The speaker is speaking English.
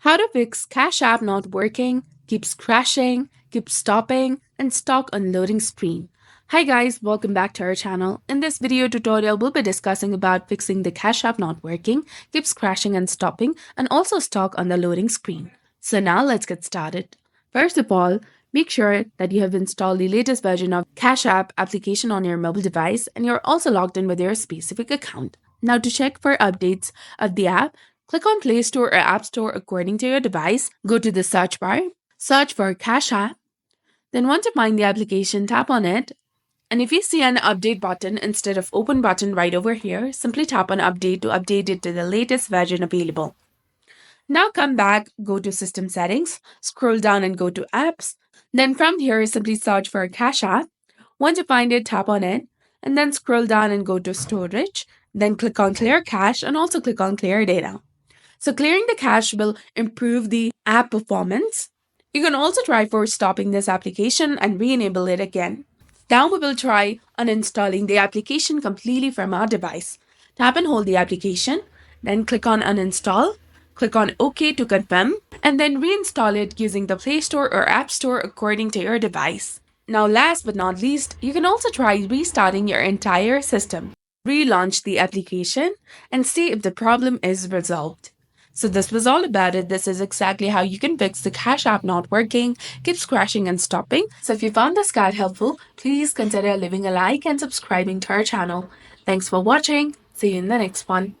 How to fix Cash App not working, keeps crashing, keeps stopping, and stuck on loading screen. Hi guys, welcome back to our channel. In this video tutorial, we'll be discussing about fixing the Cash App not working, keeps crashing and stopping, and also stuck on the loading screen. So now let's get started. First of all, make sure that you have installed the latest version of Cash App application on your mobile device and you're also logged in with your specific account. Now to check for updates of the app, click on Play Store or App Store according to your device. Go to the search bar, search for Cash App. Then once you find the application, tap on it. And if you see an update button instead of open button right over here, simply tap on update to update it to the latest version available. Now come back, go to system settings, scroll down and go to apps. Then from here, simply search for Cash App. Once you find it, tap on it and then scroll down and go to storage. Then click on clear cache and also click on clear data. So clearing the cache will improve the app performance. You can also try for stopping this application and re-enable it again. Now we will try uninstalling the application completely from our device. Tap and hold the application, then click on uninstall, click on OK to confirm, and then reinstall it using the Play Store or App Store according to your device. Now last but not least, you can also try restarting your entire system. Relaunch the application and see if the problem is resolved. So this was all about it. This is exactly how you can fix the Cash App not working, keeps crashing and stopping. So if you found this guide helpful, please consider leaving a like and subscribing to our channel. Thanks for watching. See you in the next one.